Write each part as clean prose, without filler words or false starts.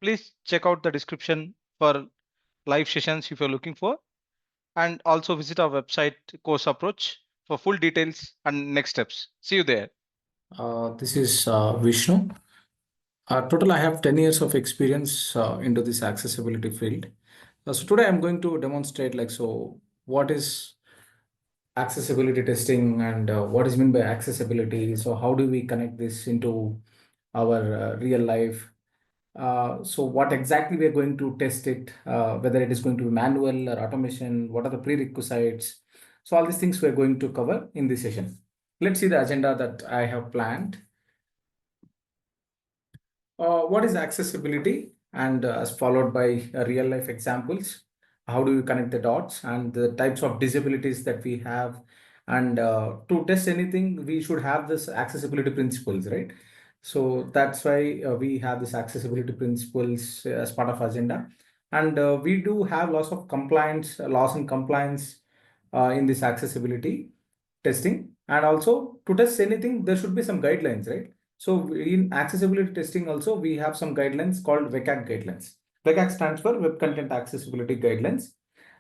Please check out the description for live sessions if you're looking for, and also visit our website Course Approach for full details and next steps. See you there. This is Vishnu. Total, I have 10 years of experience into this accessibility field. So today I'm going to demonstrate what is accessibility testing and what is meant by accessibility. So how do we connect this into our real life? So what exactly we are going to test it, whether it is going to be manual or automation, what are the prerequisites? So all these things we're going to cover in this session. Let's see the agenda that I have planned. What is accessibility? And as followed by real life examples. How do you connect the dots and the types of disabilities that we have? And to test anything, we should have this accessibility principles, right? So that's why we have this accessibility principles as part of agenda. And we do have lots of compliance, laws and compliance in this accessibility testing. And also to test anything, there should be some guidelines, right? So in accessibility testing also, we have some guidelines called WCAG guidelines. WCAG stands for Web Content Accessibility Guidelines.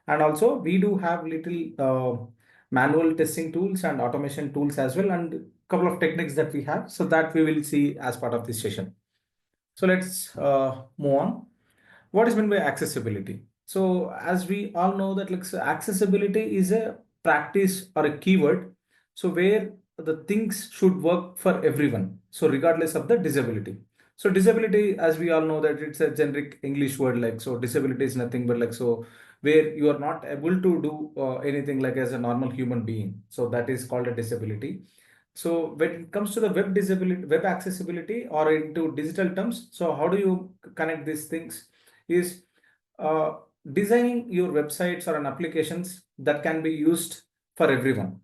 And also we do have little manual testing tools and automation tools as well, and a couple of techniques that we have. So that we will see as part of this session. So let's move on. What is meant by accessibility? So as we all know that accessibility is a practice or a keyword. So where the things should work for everyone. So regardless of the disability. So disability, as we all know that it's a generic English word, so disability is nothing but where you are not able to do anything like as a normal human being. So that is called a disability. So when it comes to the web disability, web accessibility or into digital terms, so how do you connect these things? Is uh, designing your websites or an applications that can be used for everyone,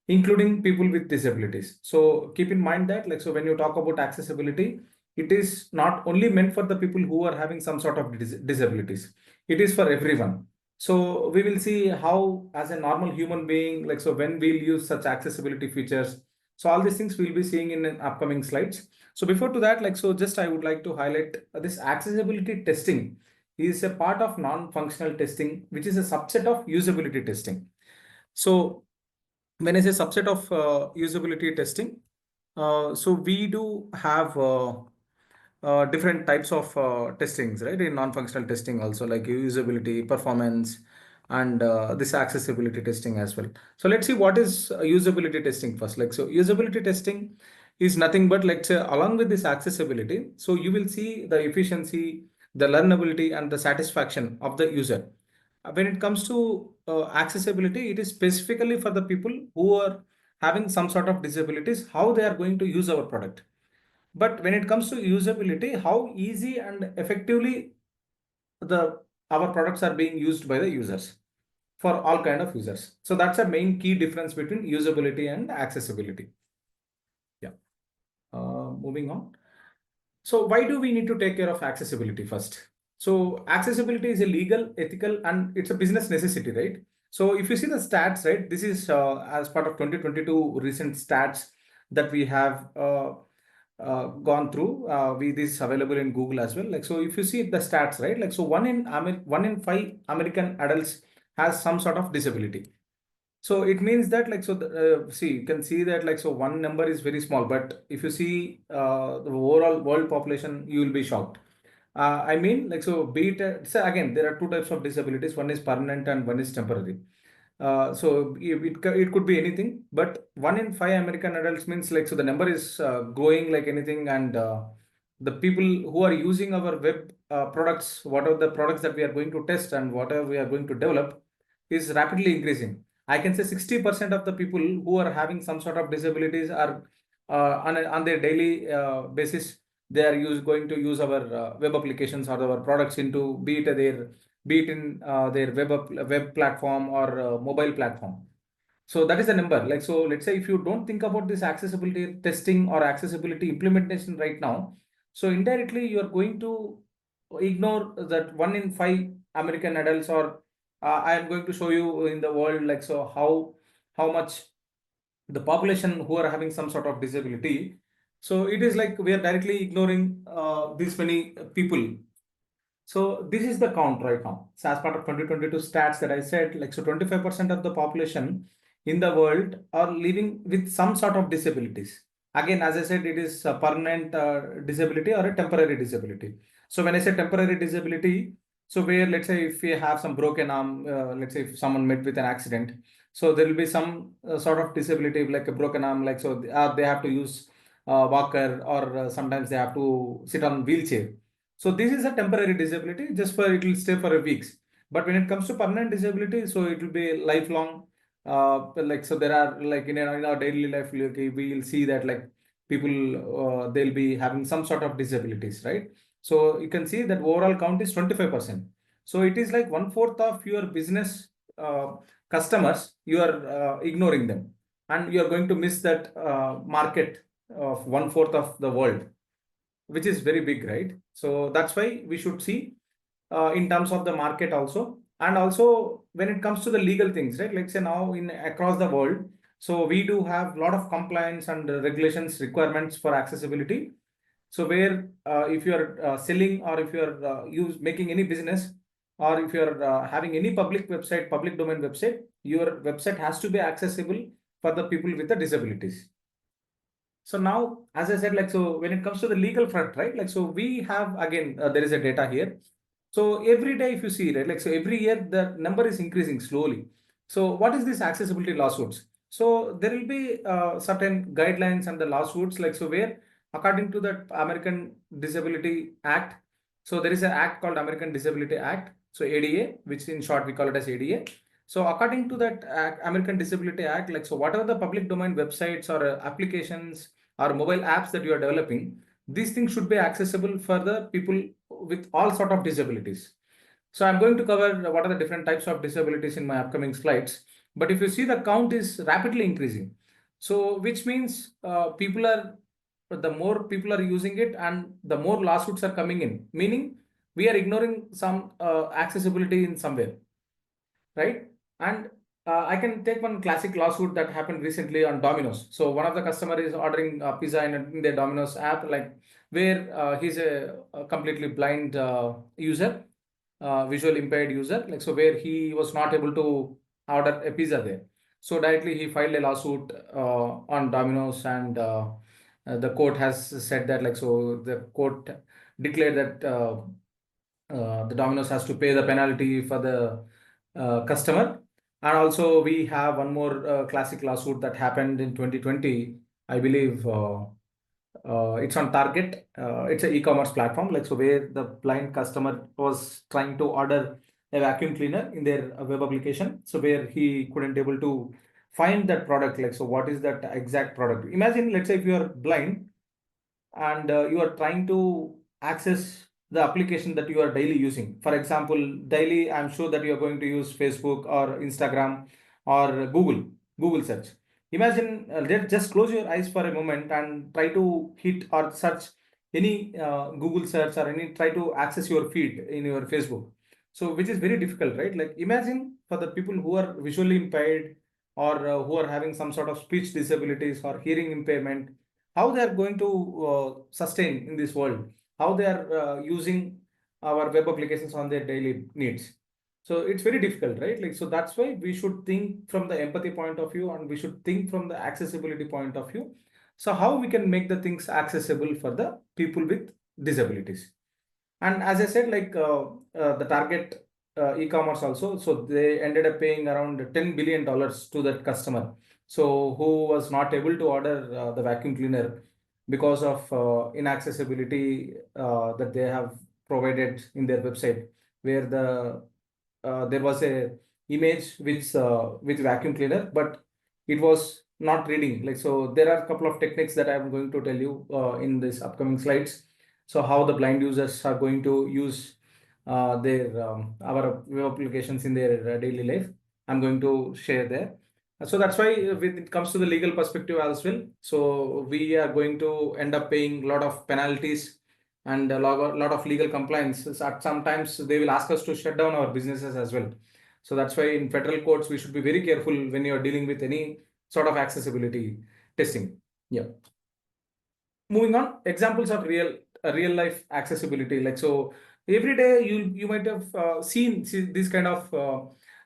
including people with disabilities. So keep in mind that so when you talk about accessibility, it is not only meant for the people who are having some sort of disabilities. It is for everyone. So we will see how as a normal human being, so when we'll use such accessibility features. So all these things we'll be seeing in upcoming slides. So before to that, so just I would like to highlight this accessibility testing is a part of non-functional testing, which is a subset of usability testing. So when I say subset of usability testing, so we do have different types of testings, right? In non-functional testing also, like usability, performance, and this accessibility testing as well. So let's see what is usability testing first. So usability testing is nothing but say along with this accessibility. So you will see the efficiency, the learnability, and the satisfaction of the user. When it comes to accessibility, it is specifically for the people who are having some sort of disabilities, how they are going to use our product. But when it comes to usability, how easy and effectively the our products are being used by the users for all kind of users. So that's a main key difference between usability and accessibility. Yeah. Moving on. So why do we need to take care of accessibility first? So accessibility is a legal, ethical, and it's a business necessity, right? So if you see the stats, right, this is as part of 2022 recent stats that we have gone through. This is available in Google as well. So if you see the stats, right, so one in five American adults has some sort of disability. So it means that see, you can see that so one number is very small, but if you see the overall world population, you will be shocked. I mean, so be it, so again, there are two types of disabilities. One is permanent and one is temporary. So it could be anything, but one in five American adults means so the number is growing like anything, and the people who are using our web products, whatever the products that we are going to test and whatever we are going to develop, is rapidly increasing. I can say 60% of the people who are having some sort of disabilities are on their daily basis. They are going to use our web applications or our products into be it in their web platform or mobile platform. So that is the number. So let's say if you don't think about this accessibility testing or accessibility implementation right now, so indirectly you are going to ignore that one in five American adults, or I am going to show you in the world so how much the population who are having some sort of disability. So it is like we are directly ignoring these many people. So this is the count right now. So as part of 2022 stats that I said, like, so 25% of the population in the world are living with some sort of disabilities. Again, as I said, it is a permanent disability or a temporary disability. So when I say temporary disability, so where, let's say, if we have some broken arm, let's say if someone met with an accident, so there will be some sort of disability like a broken arm, like, so they have to use walker, or sometimes they have to sit on wheelchair. So this is a temporary disability, just for it will stay for a weeks. But when it comes to permanent disability, so it will be lifelong. Like, so there are, like, in our daily life, we will see that, like, people, they'll be having some sort of disabilities, right? So you can see that overall count is 25%. So it is like one fourth of your business customers, you are ignoring them, and you are going to miss that market of one fourth of the world, which is very big, right? So that's why we should see in terms of the market also, and also when it comes to the legal things, right? Like, say, now in across the world, so we do have a lot of compliance and regulations requirements for accessibility. So where if you are selling, or if you are making any business, or if you are having any public website, public domain website, your website has to be accessible for the people with the disabilities. So now, as I said, like, so when it comes to the legal front, right? Like, so we have, again, there is a data here. So every day, if you see, right, like, so every year the number is increasing slowly. So what is this accessibility lawsuits? So there will be certain guidelines and the lawsuits, like, so where according to the American Disability Act, so there is an act called American Disability Act, so ADA, which in short we call it as ADA. So according to that act, American Disability Act, like, so whatever the public domain websites or applications or mobile apps that you are developing, these things should be accessible for the people with all sort of disabilities. So I'm going to cover what are the different types of disabilities in my upcoming slides. But if you see, the count is rapidly increasing. So which means the more people are using it, and the more lawsuits are coming in, meaning we are ignoring some accessibility in somewhere, right? And I can take one classic lawsuit that happened recently on Domino's. So one of the customer is ordering a pizza in their Domino's app, like, where he's a completely blind user, visual impaired user, like, so where he was not able to order a pizza there. So directly he filed a lawsuit on Domino's, and the court has said that, like, so the court declared that the Domino's has to pay the penalty for the customer. And also we have one more classic lawsuit that happened in 2020, I believe. It's on Target. It's an e-commerce platform, like, so where the blind customer was trying to order a vacuum cleaner in their web application. So where he couldn't able to find that product, like, so what is that exact product? Imagine, let's say, if you are blind and you are trying to access the application that you are daily using. For example, daily, I'm sure that you are going to use Facebook or Instagram or Google search. Imagine, just close your eyes for a moment and try to hit or search any Google search, or any, try to access your feed in your Facebook. So which is very difficult, right? Like, imagine for the people who are visually impaired, or who are having some sort of speech disabilities or hearing impairment, how they are going to sustain in this world, how they are using our web applications on their daily needs. So it's very difficult, right? Like, so that's why we should think from the empathy point of view, and we should think from the accessibility point of view. So how we can make the things accessible for the people with disabilities. And as I said, like, the Target e-commerce also, so they ended up paying around $10 billion to that customer. So who was not able to order the vacuum cleaner because of inaccessibility that they have provided in their website, where there was a image with vacuum cleaner, but it was not reading. Like, so there are a couple of techniques that I'm going to tell you in this upcoming slides. So how the blind users are going to use their our web applications in their daily life, I'm going to share there. So that's why when it comes to the legal perspective as well, so we are going to end up paying a lot of penalties and a lot of legal compliance. Sometimes they will ask us to shut down our businesses as well. So that's why in federal courts we should be very careful when you are dealing with any sort of accessibility testing. Yeah. Moving on, examples of real life accessibility. Like, so every day you might have seen this kind of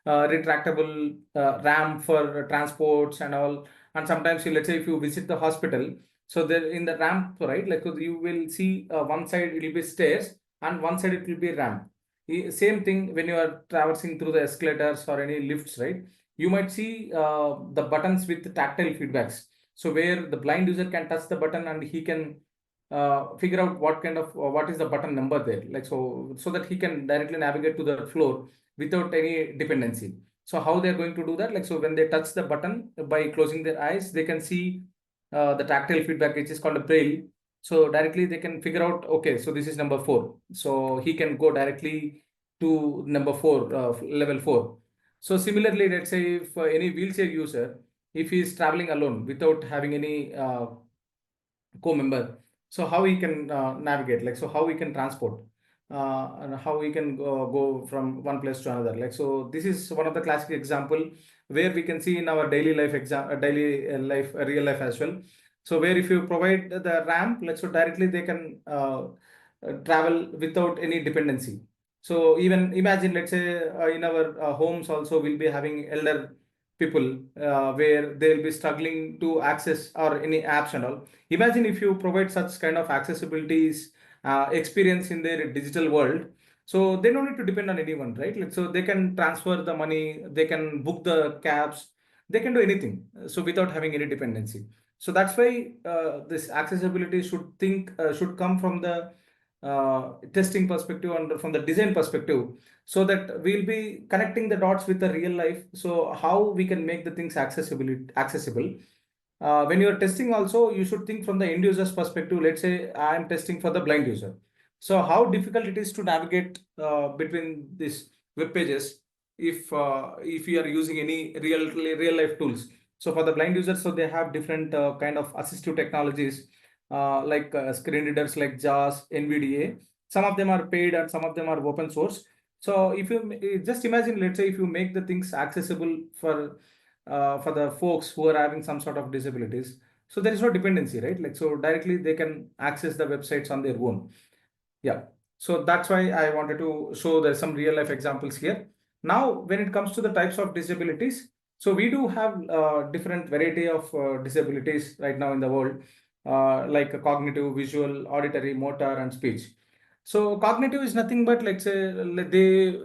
retractable ramp for transports and all. And sometimes let's say if you visit the hospital, so there in the ramp, right, like you will see one side it will be stairs and one side it will be ramp. Same thing when you are traversing through the escalators or any lifts, right? You might see the buttons with tactile feedbacks. So where the blind user can touch the button and he can figure out what kind of what is the button number there, like so that he can directly navigate to the floor without any dependency. So how they're going to do that? Like so when they touch the button by closing their eyes, they can see the tactile feedback, which is called a braille. So directly they can figure out, okay, so this is number 4. So he can go directly to number 4, level 4. So similarly, let's say if any wheelchair user, if he is traveling alone without having any co-member, so how he can navigate, like so how we can transport and how we can go from one place to another, like so this is one of the classic example where we can see in our daily life daily life real life as well. So where if you provide the ramp, like so directly they can travel without any dependency. So even imagine, let's say in our homes also we'll be having elder people where they'll be struggling to access or any apps and all. Imagine if you provide such kind of accessibilities experience in their digital world, so they don't need to depend on anyone, right? Like, so they can transfer the money, they can book the cabs, they can do anything, so without having any dependency. So that's why this accessibility should come from the testing perspective and from the design perspective, so that we'll be connecting the dots with the real life. So how we can make the things accessible. When you're testing also, you should think from the end user's perspective. Let's say I am testing for the blind user. So how difficult it is to navigate between these web pages if you are using any real life tools. So for the blind users, so they have different kind of assistive technologies like screen readers like JAWS, NVDA. Some of them are paid and some of them are open source. So if you just imagine, let's say if you make the things accessible for the folks who are having some sort of disabilities, so there is no dependency, right? Like so directly they can access the websites on their own. Yeah. So that's why I wanted to show there's some real life examples here. Now, when it comes to the types of disabilities, so we do have different variety of disabilities right now in the world, like cognitive, visual, auditory, motor, and speech. So cognitive is nothing but, let's say they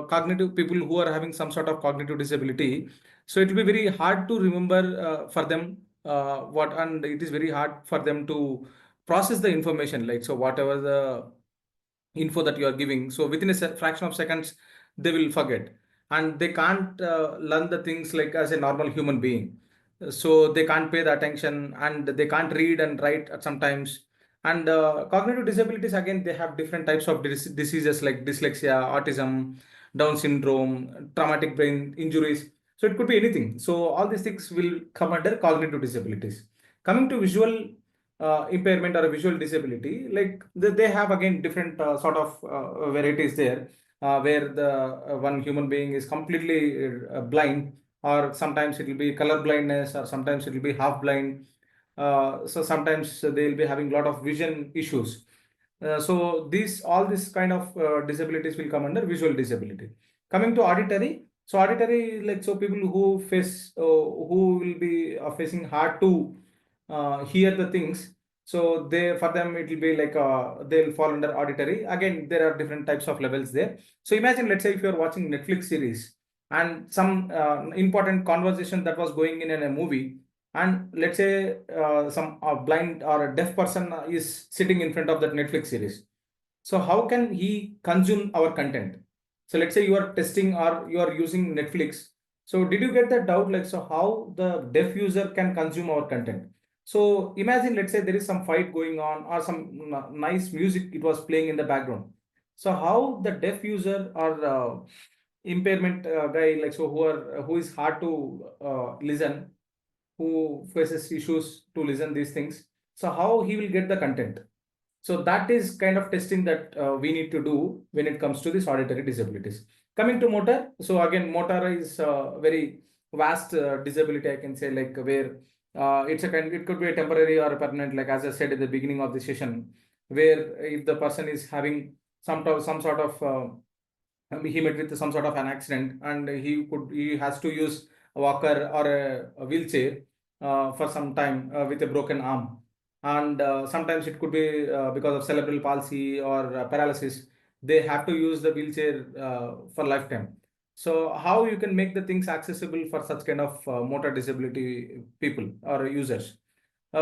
cognitive people who are having some sort of cognitive disability. So it will be very hard to remember for them and it is very hard for them to process the information, like so whatever the info that you are giving, so within a fraction of seconds they will forget, and they can't learn the things like as a normal human being. So they can't pay the attention and they can't read and write at sometimes. And cognitive disabilities, again, they have different types of diseases like dyslexia, autism, down syndrome, traumatic brain injuries. So it could be anything. So all these things will come under cognitive disabilities. Coming to visual impairment or a visual disability, like they have again different sort of varieties there, where the one human being is completely blind, or sometimes it will be color blindness, or sometimes it will be half blind. So sometimes they'll be having a lot of vision issues. So these all this kind of disabilities will come under visual disability. Coming to auditory, so auditory, like so people who face who will be facing hard to hear the things. So they, for them it will be like they'll fall under auditory. Again, there are different types of levels there. So imagine, let's say if you're watching Netflix series and some important conversation that was going in a movie, and let's say some blind or a deaf person is sitting in front of that Netflix series. So how can he consume our content? So let's say you are testing or you are using Netflix. So did you get that doubt? Like, so how the deaf user can consume our content? So imagine, let's say there is some fight going on or some nice music it was playing in the background. So how the deaf user or impairment guy, like so who is hard to listen, who faces issues to listen these things, so how he will get the content? So that is kind of testing that we need to do when it comes to this auditory disabilities. Coming to motor, so again, motor is very vast disability, I can say, like where it could be a temporary or a permanent, like as I said at the beginning of the session, where if the person is having some sort of he met with some sort of an accident, and he has to use a walker or a wheelchair for some time with a broken arm, and sometimes it could be because of cerebral palsy or paralysis. They have to use the wheelchair for lifetime. So how you can make the things accessible for such kind of motor disability people or users?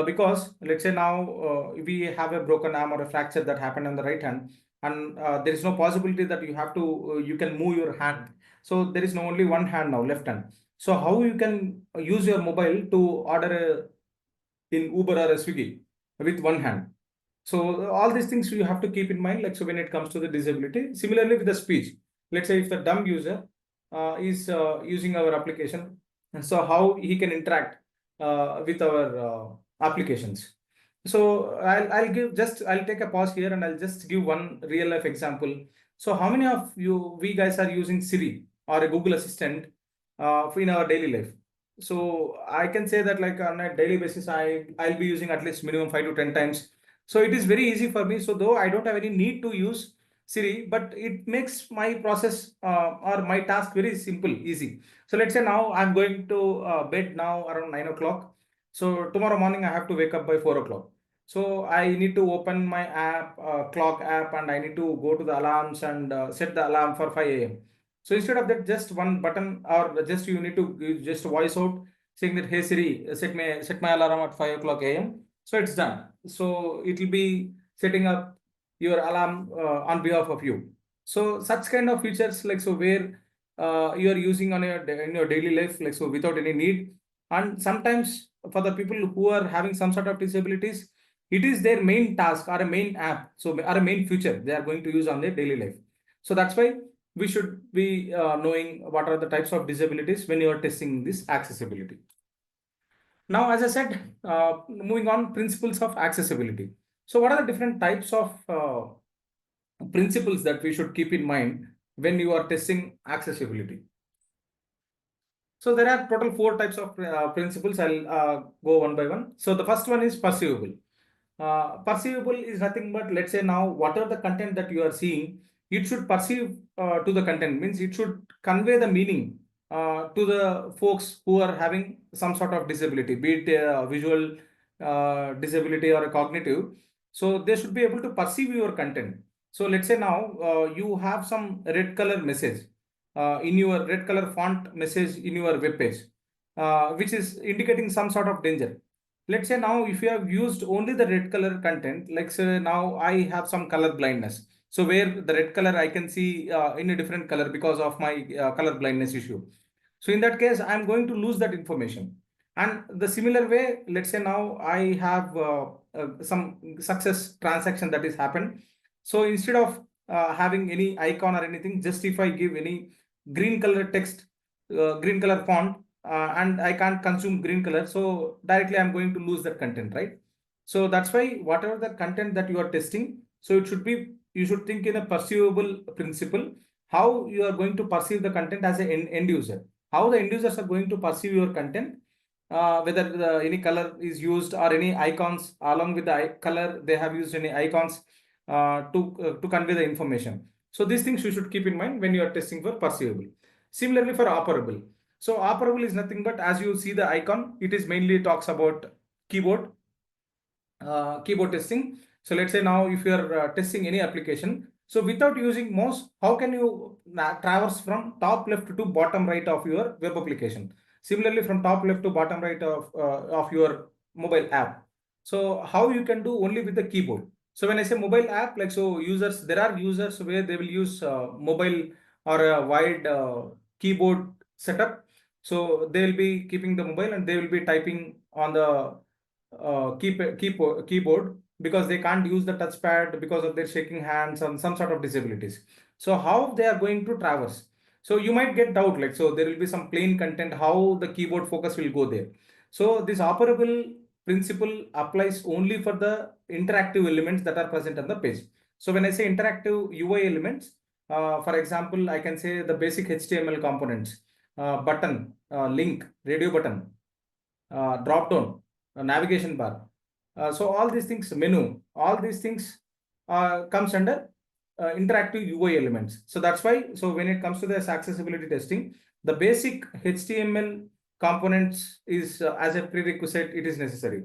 Because let's say now we have a broken arm or a fracture that happened on the right hand, and there is no possibility that you can move your hand. So there is no only one hand now, left hand. So how you can use your mobile to order in Uber or a Swiggy with one hand? So all these things you have to keep in mind. Like, so when it comes to the disability, similarly with the speech, let's say if the dumb user is using our application, so how he can interact with our applications. So I'll take a pause here and I'll just give one real life example. So how many of we guys are using Siri or a Google Assistant in our daily life? So I can say that like on a daily basis, I'll be using at least minimum 5 to 10 times. So it is very easy for me. So though I don't have any need to use Siri, but it makes my process or my task very simple, easy. So let's say now I'm going to bed now around 9 o'clock. So tomorrow morning I have to wake up by 4 o'clock. So I need to open my app, clock app, and I need to go to the alarms and set the alarm for 5 a.m. So instead of that, just one button, or just you need to just voice out saying that, hey Siri, set my alarm at 5 o'clock a.m. So it's done. So it will be setting up your alarm on behalf of you. So such kind of features, like, so where you are using in your daily life, like, so without any need. And sometimes for the people who are having some sort of disabilities, it is their main task or a main app, so or a main feature they are going to use on their daily life. So that's why we should be knowing what are the types of disabilities when you are testing this accessibility. Now, as I said, moving on, principles of accessibility. So what are the different types of principles that we should keep in mind when you are testing accessibility? So there are total 4 types of principles. I'll go one by one. So the first one is perceivable. Perceivable is nothing but, let's say now, whatever the content that you are seeing, it should perceive to the content, means it should convey the meaning to the folks who are having some sort of disability, be it a visual disability or a cognitive. So they should be able to perceive your content. So let's say now you have some red color message in your red color font message in your web page, which is indicating some sort of danger. Let's say now if you have used only the red color content, like say now I have some color blindness. So where the red color I can see in a different color because of my color blindness issue. So in that case, I'm going to lose that information. And the similar way, let's say now I have some success transaction that is happened. So instead of having any icon or anything, just if I give any green color text, green color font, and I can't consume green color, so directly I'm going to lose that content, right? So that's why whatever the content that you are testing, so it should be, you should think in a perceivable principle, how you are going to perceive the content as an end user, how the end users are going to perceive your content, whether any color is used or any icons along with the color, they have used any icons to convey the information. So these things you should keep in mind when you are testing for perceivable. Similarly for operable. So operable is nothing but, as you see the icon, it is mainly talks about keyboard, keyboard testing. So let's say now if you are testing any application, so without using mouse, how can you traverse from top left to bottom right of your web application? Similarly, from top left to bottom right of your mobile app. So how you can do only with the keyboard. So when I say mobile app, like, so users, there are users where they will use mobile or a wide keyboard setup. So they will be keeping the mobile and they will be typing on the keyboard, because they can't use the touchpad because of their shaking hands and some sort of disabilities. So how they are going to traverse? So you might get doubt, like, so there will be some plain content, how the keyboard focus will go there. So this operable principle applies only for the interactive elements that are present on the page. So when I say interactive UI elements, for example, I can say the basic HTML components, button, link, radio button, drop down, navigation bar. So all these things, menu, all these things comes under interactive UI elements. So that's why, so when it comes to this accessibility testing, the basic HTML components is as a prerequisite, it is necessary.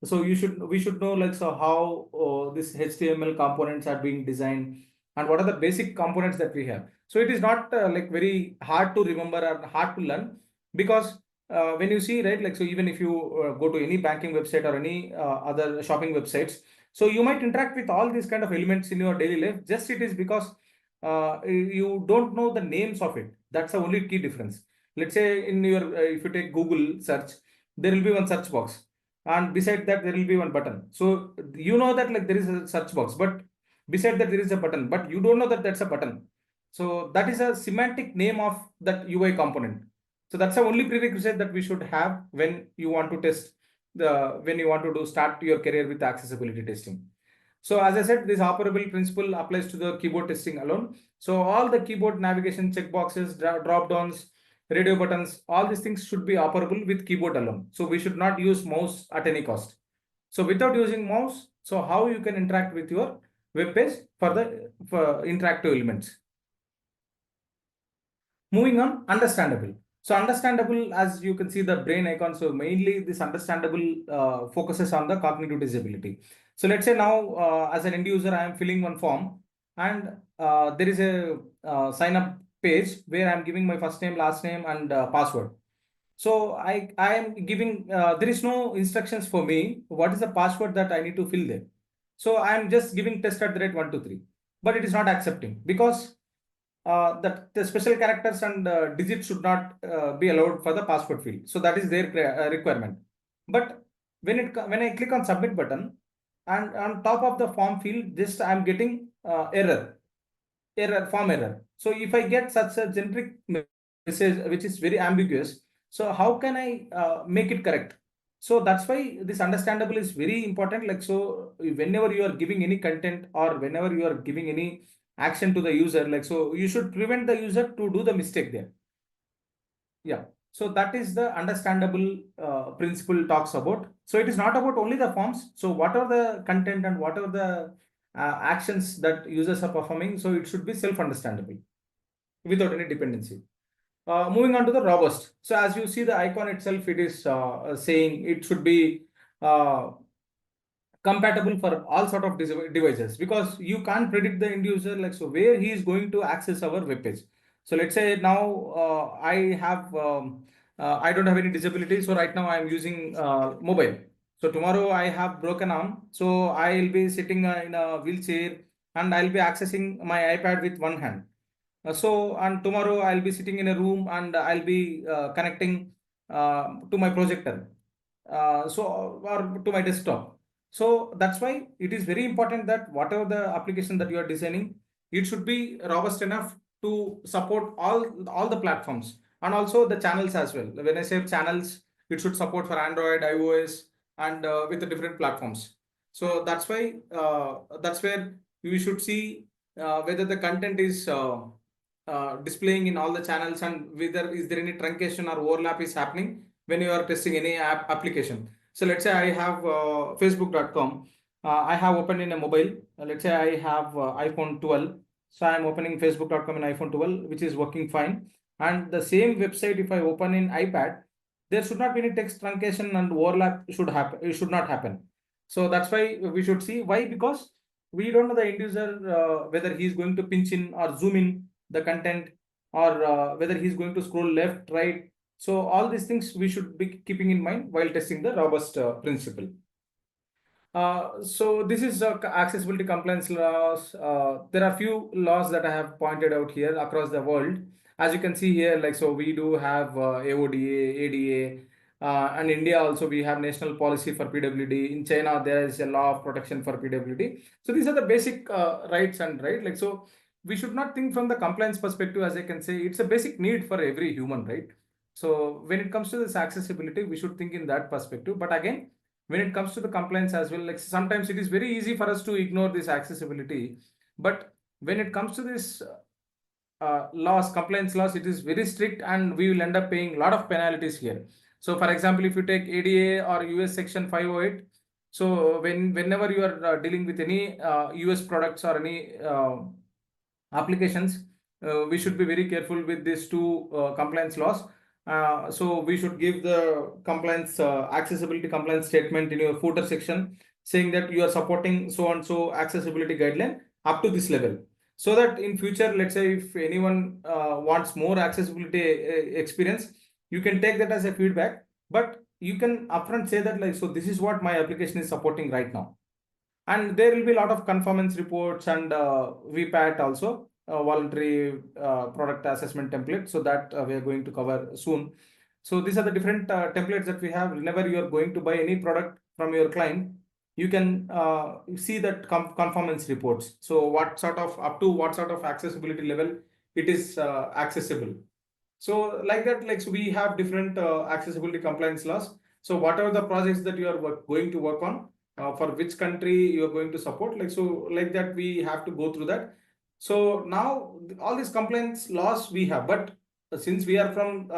So we should know like so how this HTML components are being designed and what are the basic components that we have. So it is not like very hard to remember or hard to learn, because when you see, right, like so even if you go to any banking website or any other shopping websites, so you might interact with all these kind of elements in your daily life. Just it is because you don't know the names of it. That's the only key difference. Let's say in your if you take Google search, there will be one search box, and beside that there will be one button. So you know that like there is a search box, but beside that there is a button, but you don't know that that's a button. So that is a semantic name of that UI component. So that's the only prerequisite that we should have when you want to test when you want to do start your career with accessibility testing. So as I said, this operable principle applies to the keyboard testing alone. So all the keyboard navigation checkboxes, drop downs, radio buttons, all these things should be operable with keyboard alone. So we should not use mouse at any cost. So without using mouse, so how you can interact with your web page for the interactive elements. Moving on, understandable. So understandable, as you can see the brain icon. So mainly this understandable focuses on the cognitive disability. So let's say now as an end user, I am filling one form, and there is a sign up page where I'm giving my first name, last name, and password. So I am giving, there is no instructions for me. What is the password that I need to fill there? So I'm just giving test at the rate 123, but it is not accepting because that the special characters and digits should not be allowed for the password field. So that is their requirement. But when I click on submit button, and on top of the form field, just I'm getting form error. So if I get such a generic message which is very ambiguous, so how can I make it correct? So that's why this understandable is very important. Like so, whenever you are giving any content or whenever you are giving any action to the user, like so, you should prevent the user to do the mistake there. Yeah. So that is the understandable principle talks about. So it is not about only the forms. So what are the content and what are the actions that users are performing? So it should be self-understandable without any dependency. Moving on to the robust. So as you see the icon itself, it is saying it should be uh, compatible for all sort of devices, because you can't predict the end user like so where he is going to access our web page. So let's say now I don't have any disability, so right now I am using mobile. So tomorrow I have broken arm, so I'll be sitting in a wheelchair and I'll be accessing my iPad with one hand. So and tomorrow I'll be sitting in a room and I'll be connecting to my projector, or to my desktop. So that's why it is very important that whatever the application that you are designing, it should be robust enough to support all the platforms and also the channels as well. When I say channels, it should support for Android, iOS, and with the different platforms. So that's where we should see whether the content is displaying in all the channels and whether is there any truncation or overlap is happening when you are testing any application. So let's say I have facebook.com. I have opened in a mobile. Let's say I have iPhone 12. So I'm opening facebook.com in iPhone 12, which is working fine. And the same website, if I open in iPad, there should not be any text truncation and overlap should happen. It should not happen. So that's why we should see why, because we don't know the end user whether he is going to pinch in or zoom in the content, or whether he's going to scroll left, right. So all these things we should be keeping in mind while testing the robust principle. So this is accessibility compliance laws. There are few laws that I have pointed out here across the world. As you can see here, like so we do have AODA, ADA, and India also we have national policy for PWD. In China, there is a law of protection for PWD. So these are the basic rights and right. Like so, we should not think from the compliance perspective. As I can say, it's a basic need for every human, right? So when it comes to this accessibility, we should think in that perspective. But again, when it comes to the compliance as well, like sometimes it is very easy for us to ignore this accessibility, but when it comes to this laws, compliance laws, it is very strict and we will end up paying a lot of penalties here. So for example, if you take ADA or US section 508, so whenever you are dealing with any US products or any applications, we should be very careful with these two compliance laws. So we should give the compliance accessibility compliance statement in your footer section saying that you are supporting so and so accessibility guideline up to this level, so that in future, let's say if anyone wants more accessibility experience, you can take that as a feedback, but you can upfront say that like, so this is what my application is supporting right now. And there will be a lot of conformance reports and VPAT also, voluntary product assessment template. So that we are going to cover soon. So these are the different templates that we have. Whenever you are going to buy any product from your client, you can see that conformance reports. So what sort of up to what sort of accessibility level it is accessible. So like that, like so we have different accessibility compliance laws. So whatever the projects that you are going to work on, for which country you are going to support, like so like that we have to go through that. So now all these compliance laws we have, but since we are from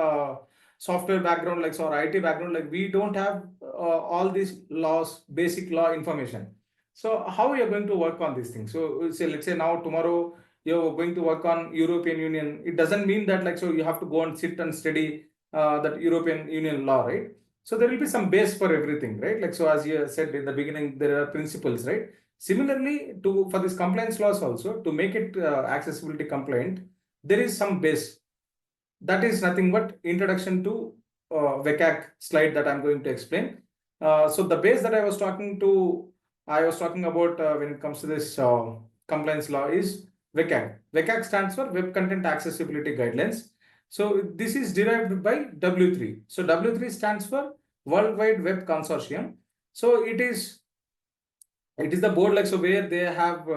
software background, like so our IT background, like we don't have all these laws, basic law information. So how we are going to work on these things? So say let's say now tomorrow you're going to work on European Union, it doesn't mean that like so you have to go and sit and study that European Union law, right? So there will be some base for everything, right? Like so, as you said in the beginning, there are principles, right? Similarly, to for this compliance laws also to make it accessibility compliant, there is some base. That is nothing but introduction to WCAG slide that I'm going to explain. So the base that I was talking about when it comes to this compliance law is WCAG. WCAG stands for Web Content Accessibility Guidelines. So this is derived by W3. So W3 stands for World Wide Web Consortium. So it is the board like so where they have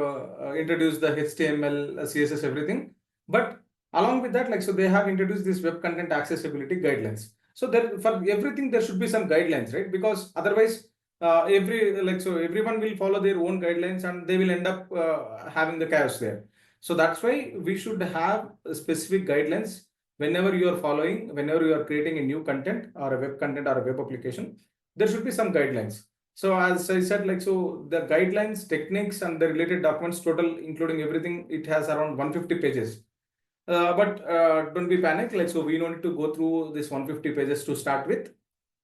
introduced the HTML, CSS, everything. But along with that, like so they have introduced this web content accessibility guidelines. So there for everything there should be some guidelines, right? Because otherwise everyone will follow their own guidelines and they will end up having the chaos there. So that's why we should have specific guidelines whenever you are following, whenever you are creating a new content or a web content or a web application, there should be some guidelines. So as I said, like so the guidelines, techniques, and the related documents total, including everything, it has around 150 pages. But don't be panicked. Like so, we don't need to go through this 150 pages to start with.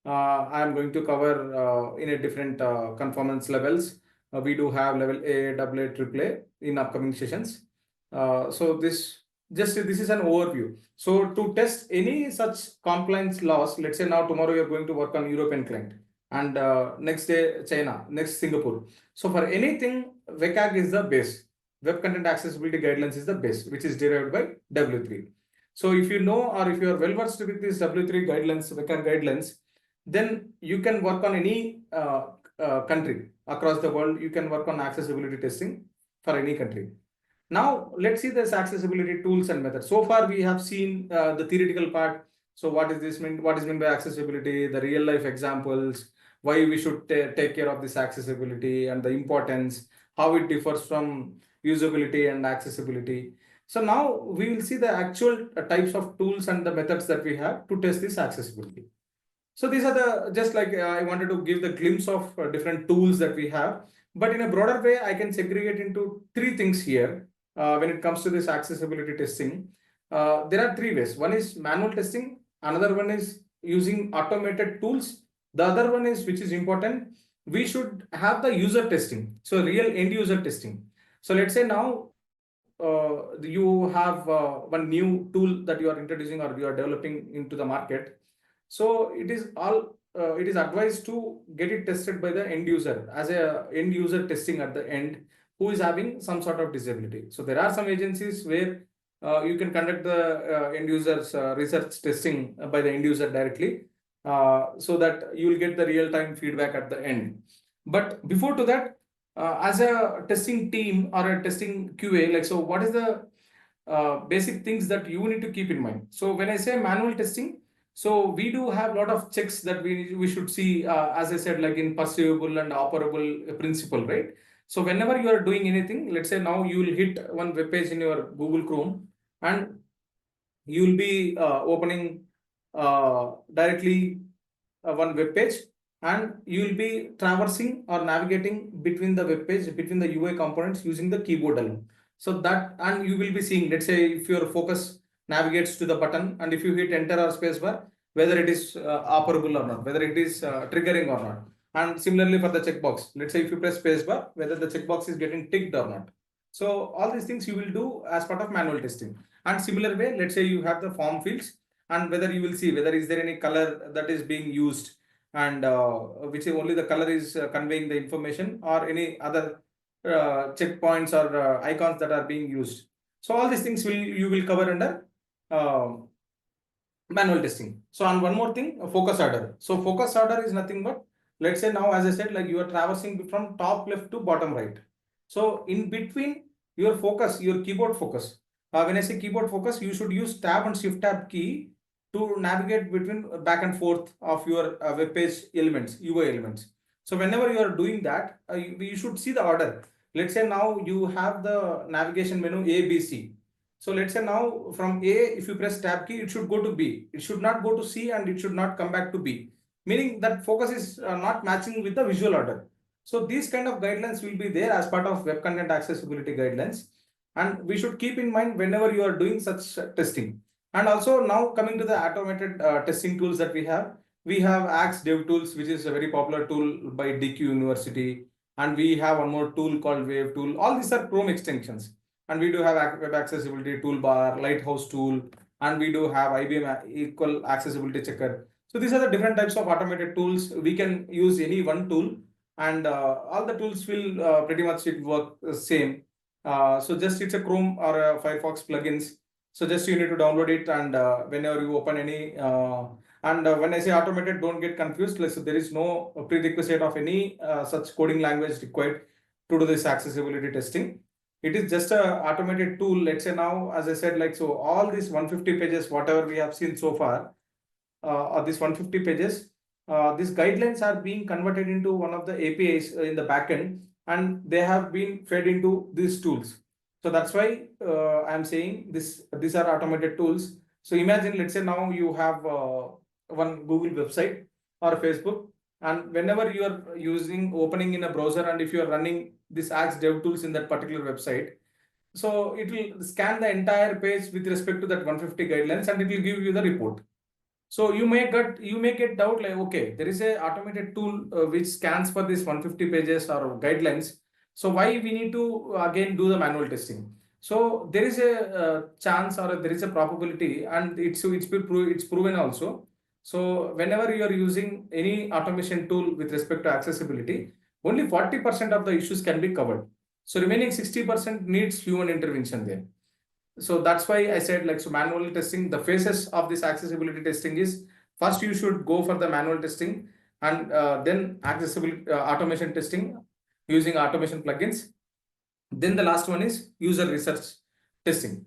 I am going to cover in a different conformance levels. We do have level A, AA, AAA in upcoming sessions. So this is an overview. So to test any such compliance laws, let's say now tomorrow you're going to work on European client and next day China, next Singapore. So for anything, WCAG is the base. Web Content Accessibility Guidelines is the base, which is derived by W3. So if you know or if you are well versed with these W3 guidelines, WCAG guidelines, then you can work on any country across the world. You can work on accessibility testing for any country. Now let's see this accessibility tools and methods. So far we have seen the theoretical part. So what is this mean? What is meant by accessibility? The real life examples, why we should take care of this accessibility and the importance, how it differs from usability and accessibility. So now we will see the actual types of tools and the methods that we have to test this accessibility. So these are the just like I wanted to give the glimpse of different tools that we have, but in a broader way, I can segregate into three things here when it comes to this accessibility testing. There are three ways. One is manual testing. Another one is using automated tools. The other one is, which is important, we should have the user testing. So real end user testing. So let's say now you have one new tool that you are introducing or you are developing into the market. So it is advised to get it tested by the end user as a end user testing at the end who is having some sort of disability. So there are some agencies where you can conduct the end users research testing by the end user directly, so that you will get the real time feedback at the end. But before to that, as a testing team or a testing QA, like so, what is the basic things that you need to keep in mind? So when I say manual testing, so we do have a lot of checks that we should see, as I said, like in perceivable and operable principle, right? So whenever you are doing anything, let's say now you will hit one web page in your Google Chrome and you will be opening directly one web page, and you will be traversing or navigating between the web page, between the UI components using the keyboard alone. So that, and you will be seeing, let's say if your focus navigates to the button and if you hit enter or spacebar, whether it is operable or not, whether it is triggering or not. And similarly for the checkbox, let's say if you press spacebar, whether the checkbox is getting ticked or not. So all these things you will do as part of manual testing. And similar way, let's say you have the form fields and whether you will see whether is there any color that is being used and which only the color is conveying the information or any other checkpoints or icons that are being used. So all these things you will cover under uh, manual testing. So and one more thing, focus order. So focus order is nothing but, let's say now, as I said, like you are traversing from top left to bottom right. So in between your focus, your keyboard focus. When I say keyboard focus, you should use tab and shift tab key to navigate between back and forth of your web page elements, UI elements. So whenever you are doing that, you should see the order. Let's say now you have the navigation menu A, B, C. So let's say now from A, if you press tab key, it should go to B. It should not go to C and it should not come back to B. Meaning that focus is not matching with the visual order. So these kind of guidelines will be there as part of web content accessibility guidelines. And we should keep in mind whenever you are doing such testing. And also now coming to the automated testing tools that we have Axe DevTools, which is a very popular tool by DQ University. And we have one more tool called Wave Tool. All these are Chrome extensions. And we do have web accessibility toolbar, Lighthouse tool, and we do have IBM equal accessibility checker. So these are the different types of automated tools. We can use any one tool and all the tools will pretty much work the same. So just it's a Chrome or a Firefox plugins. So just you need to download it and whenever you open any and when I say automated, don't get confused. Like, so there is no prerequisite of any such coding language required to do this accessibility testing. It is just a automated tool. Let's say now, as I said, like, so all these 150 pages, whatever we have seen so far, or this 150 pages, these guidelines are being converted into one of the APIs in the backend, and they have been fed into these tools. So that's why I'm saying these are automated tools. So imagine, let's say now you have one Google website or Facebook, and whenever you are opening in a browser, and if you are running this Axe DevTools in that particular website, so it will scan the entire page with respect to that 150 guidelines, and it will give you the report. So you may get doubt like, okay, there is a automated tool which scans for this 150 pages or guidelines. So why we need to again do the manual testing? So there is a chance or there is a probability, and it's proven also. So whenever you are using any automation tool with respect to accessibility, only 40% of the issues can be covered. So remaining 60% needs human intervention there. So that's why I said, like, so manual testing, the phases of this accessibility testing is, first you should go for the manual testing and then accessibility automation testing using automation plugins. Then the last one is user research testing.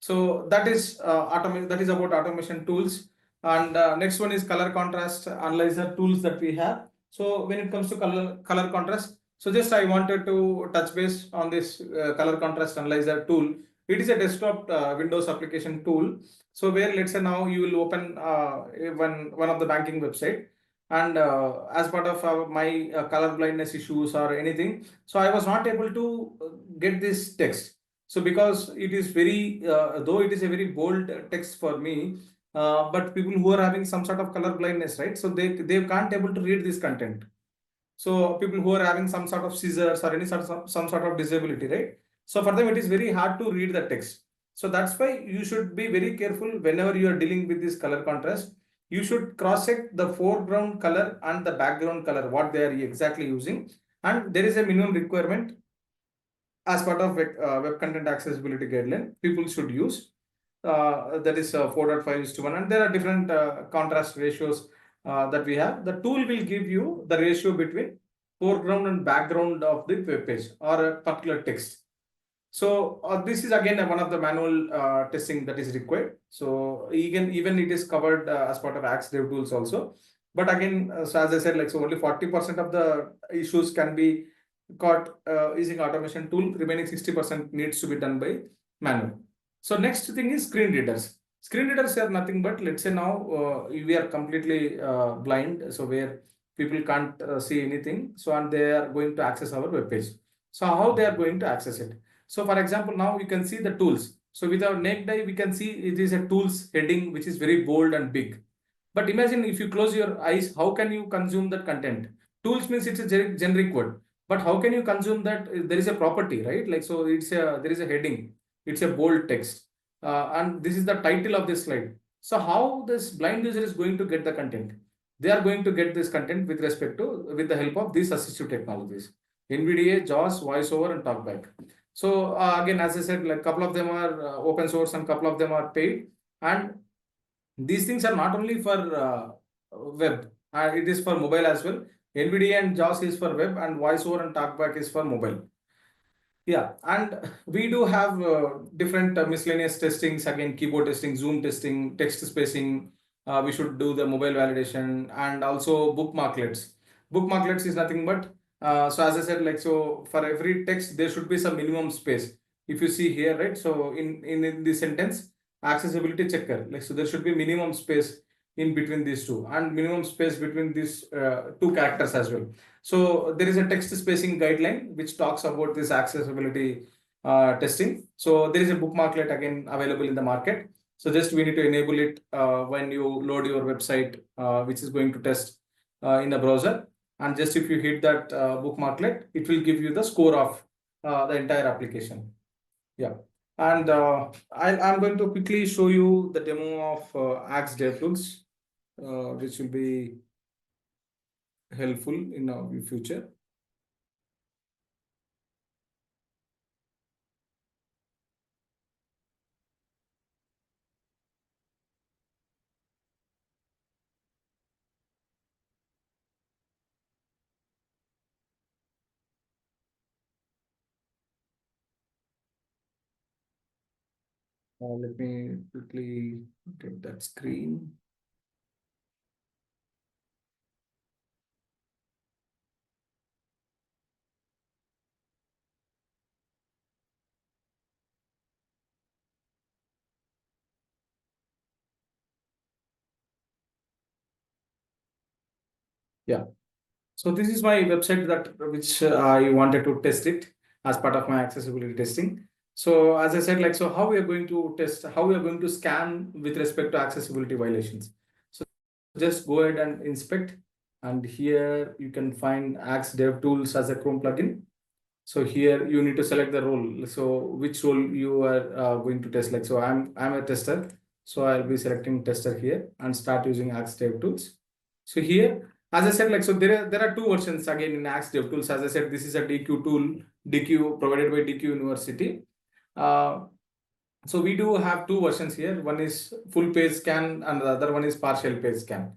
So that is about automation tools. And next one is color contrast analyzer tools that we have. So when it comes to color contrast, so just I wanted to touch base on this color contrast analyzer tool. It is a desktop Windows application tool. So where, let's say now you will open one of the banking website, and as part of my color blindness issues or anything, so I was not able to get this text. So because it is very, though it is a very bold text for me, but people who are having some sort of color blindness, right? So they can't able to read this content. So people who are having some sort of seizures or any some sort of disability, right? So for them, it is very hard to read the text. So that's why you should be very careful whenever you are dealing with this color contrast. You should cross check the foreground color and the background color, what they are exactly using. And there is a minimum requirement as part of web content accessibility guideline people should use. That is 4.5:1, and there are different contrast ratios that we have. The tool will give you the ratio between foreground and background of the web page or a particular text. So this is again one of the manual testing that is required. So even it is covered as part of Axe DevTools also. But again, so as I said, like, so only 40% of the issues can be caught using automation tool. Remaining 60% needs to be done by manual. So next thing is screen readers. Screen readers are nothing but, let's say now we are completely blind, so where people can't see anything. So and they are going to access our web page. So how they are going to access it? So for example, now you can see the tools. So with our naked eye, we can see it is a tools heading, which is very bold and big. But imagine if you close your eyes, how can you consume that content? Tools means it's a generic word, but how can you consume that? There is a property, right? Like, so there is a heading, it's a bold text, and this is the title of this slide. So how this blind user is going to get the content? They are going to get this content with the help of these assistive technologies, NVDA, JAWS, voiceover, and talkback. So again, as I said, like couple of them are open source and couple of them are paid, and these things are not only for web, it is for mobile as well. NVDA and JAWS is for web, and voiceover and talkback is for mobile. Yeah, and we do have different miscellaneous testings, again, keyboard testing, zoom testing, text spacing. We should do the mobile validation and also bookmarklets. Bookmarklets is nothing but, so as I said, like, so for every text, there should be some minimum space. If you see here, right? So in the sentence, accessibility checker, like, so there should be minimum space in between these two and minimum space between these two characters as well. So there is a text spacing guideline which talks about this accessibility testing. So there is a bookmarklet again available in the market. So just we need to enable it when you load your website, which is going to test in the browser. And just if you hit that bookmarklet, it will give you the score of the entire application. Yeah. And I'm going to quickly show you the demo of Axe DevTools, which will be helpful in our future. Let me quickly get that screen. Yeah. So this is my website that which I wanted to test it as part of my accessibility testing. So as I said, like, so how we are going to test, how we are going to scan with respect to accessibility violations. So just go ahead and inspect, and here you can find Axe DevTools as a Chrome plugin. So here you need to select the role. So which role you are going to test. Like, so I'm a tester. So I'll be selecting tester here and start using Axe DevTools. So here, as I said, like, so there are two versions again in Axe DevTools. As I said, this is a DQ tool, DQ provided by DQ University. So we do have two versions here. One is full page scan and the other one is partial page scan.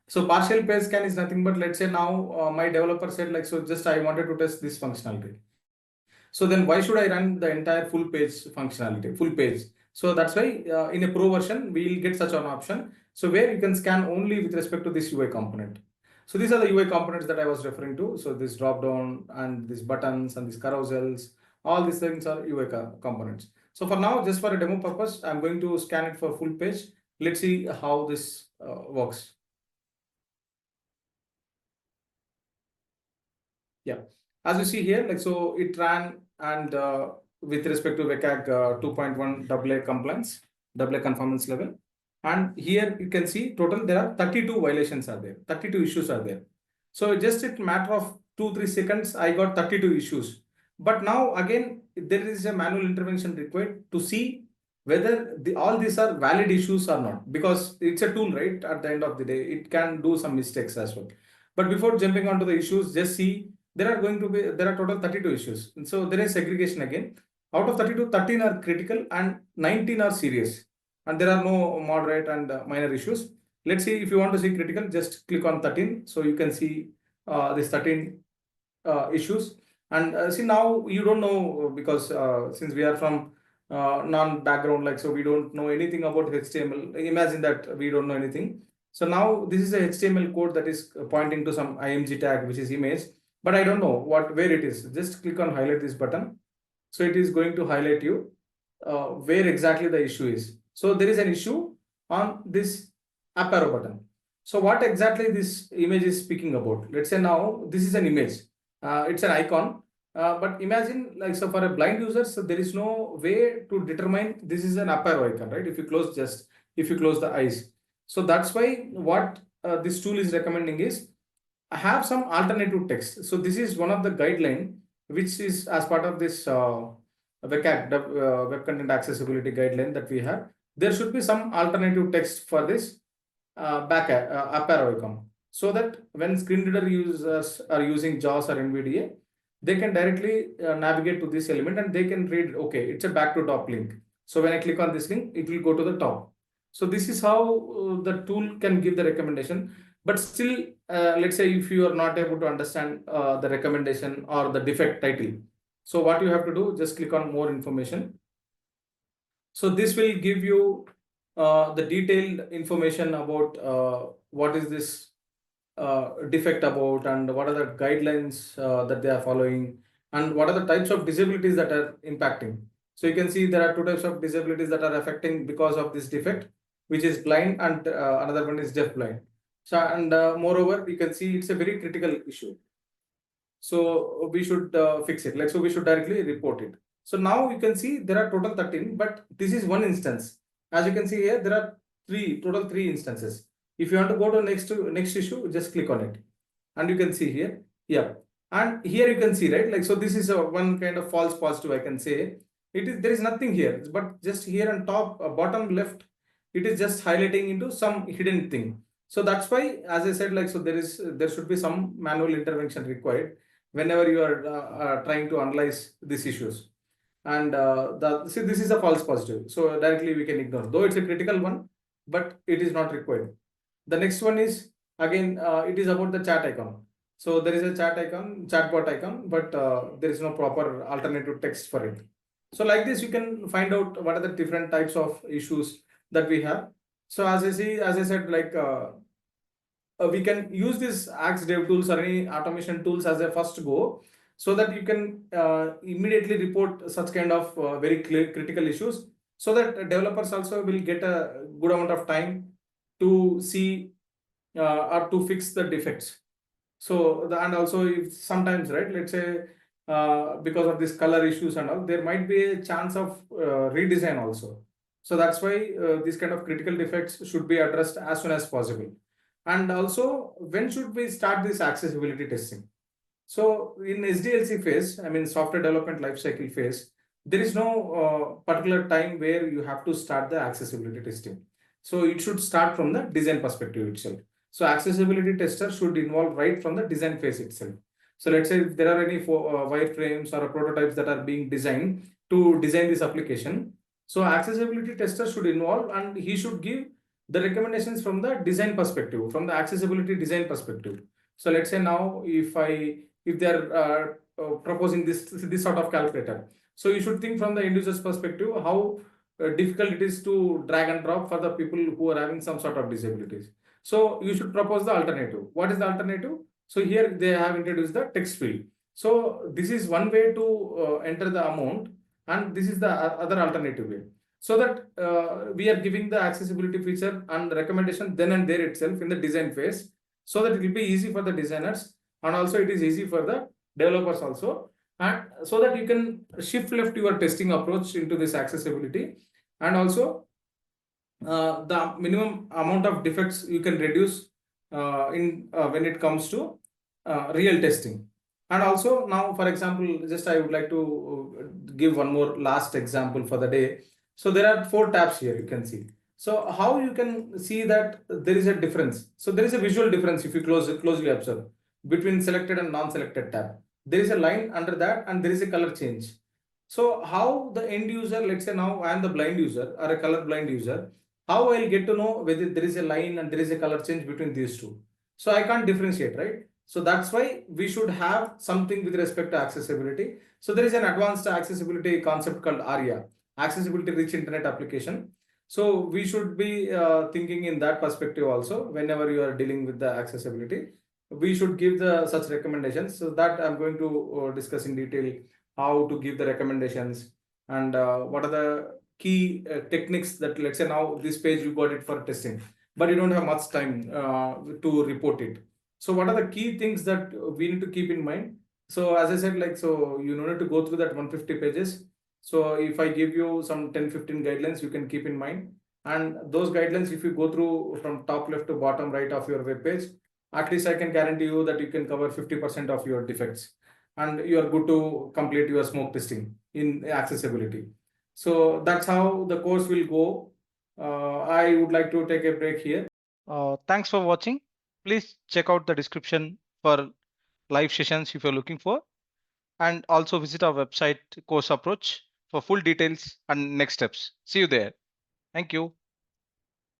So partial page scan is nothing but, let's say now my developer said, like, so just I wanted to test this functionality. So then why should I run the entire full page functionality, full page? So that's why in a pro version, we will get such an option. So where you can scan only with respect to this UI component. So these are the UI components that I was referring to. So this drop down and these buttons and these carousels, all these things are UI components. So for now, just for a demo purpose, I'm going to scan it for full page. Let's see how this works. Yeah, as you see here, like, so it ran and with respect to WCAG 2.1 AA compliance, AA conformance level. And here you can see total there are 32 violations are there, 32 issues are there. So just a matter of 2-3 seconds, I got 32 issues. But now again, there is a manual intervention required to see whether all these are valid issues or not, because it's a tool, right? At the end of the day, it can do some mistakes as well. But before jumping onto the issues, just see there are total 32 issues. And so there is segregation again. Out of 32, 13 are critical and 19 are serious. And there are no moderate and minor issues. Let's see, if you want to see critical, just click on 13. So you can see this 13 issues. And see, now you don't know, because since we are from non-background, like, so we don't know anything about HTML. Imagine that we don't know anything. So now this is a HTML code that is pointing to some img tag, which is image, but I don't know where it is. Just click on highlight this button. So it is going to highlight you where exactly the issue is. So there is an issue on this up arrow button. So what exactly this image is speaking about? Let's say now this is an image. It's an icon. But imagine like, so for a blind user, so there is no way to determine this is an up arrow icon, right? If you close the eyes. So that's why what this tool is recommending is have some alternative text. So this is one of the guideline which is as part of this WCAG, the Web Content Accessibility Guideline that we have. There should be some alternative text for this up arrow icon, so that when screen reader users are using JAWS or NVDA, they can directly navigate to this element and they can read, okay, it's a back to top link. So when I click on this link, it will go to the top. So this is how the tool can give the recommendation. But still, let's say if you are not able to understand the recommendation or the defect title, so what you have to do, just click on more information. So this will give you the detailed information about what is this defect about, and what are the guidelines that they are following, and what are the types of disabilities that are impacting. So you can see there are two types of disabilities that are affecting because of this defect, which is blind, and another one is deaf blind. So, and moreover, you can see it's a very critical issue. So we should fix it. Like, so we should directly report it. So now you can see there are total 13, but this is one instance. As you can see here, there are total three instances. If you want to go to next issue, just click on it, and you can see here. Yeah, and here you can see, right? Like, so this is a one kind of false positive, I can say. There is nothing here, but just here on top, bottom left, it is just highlighting into some hidden thing. So that's why, as I said, like, so there should be some manual intervention required whenever you are trying to analyze these issues. And see, this is a false positive, so directly we can ignore, though it's a critical one, but it is not required. The next one is again, it is about the chat icon. So there is a chatbot icon, but there is no proper alternative text for it. So like this, you can find out what are the different types of issues that we have. So as I said, like we can use this Axe Dev tools or any automation tools as a first go, so that you can immediately report such kind of very critical issues, so that developers also will get a good amount of time to see or to fix the defects. So and also, if sometimes, right, let's say because of this color issues and all, there might be a chance of redesign also. So that's why these kind of critical defects should be addressed as soon as possible. And also, when should we start this accessibility testing? So in SDLC phase, I mean software development lifecycle phase, there is no particular time where you have to start the accessibility testing. So it should start from the design perspective itself. So accessibility tester should involve right from the design phase itself. So let's say if there are any wireframes or prototypes that are being designed to design this application, so accessibility tester should involve, and he should give the recommendations from the design perspective, from the accessibility design perspective. So let's say now if they're proposing this sort of calculator, so you should think from the end user's perspective how difficult it is to drag and drop for the people who are having some sort of disabilities. So you should propose the alternative. What is the alternative? So here they have introduced the text field. So this is one way to enter the amount, and this is the other alternative way. So that we are giving the accessibility feature and recommendation then and there itself in the design phase, so that it will be easy for the designers, and also it is easy for the developers also, and so that you can shift left your testing approach into this accessibility. And also the minimum amount of defects you can reduce in when it comes to real testing. And also now, for example, just I would like to give one more last example for the day. So there are 4 tabs here, you can see. So how you can see that there is a difference? So there is a visual difference if you closely observe between selected and non-selected tab. There is a line under that, and there is a color change. So how the end user, let's say now I am the blind user or a color blind user, how I'll get to know whether there is a line and there is a color change between these two? So I can't differentiate, right? So that's why we should have something with respect to accessibility. So there is an advanced accessibility concept called ARIA, accessibility rich internet application. So we should be thinking in that perspective also whenever you are dealing with the accessibility. We should give the such recommendations. So that I'm going to discuss in detail how to give the recommendations, and what are the key techniques that, let's say now this page you got it for testing, but you don't have much time to report it. So what are the key things that we need to keep in mind? So as I said, like, so you don't need to go through that 150 pages. So if I give you some 10-15 guidelines, you can keep in mind. And those guidelines, if you go through from top left to bottom right of your web page, at least I can guarantee you that you can cover 50% of your defects. And you are good to complete your smoke testing in accessibility. So that's how the course will go. I would like to take a break here. Thanks for watching. Please check out the description for live sessions if you're looking for, and also visit our website Course Approach for full details and next steps. See you there. Thank you.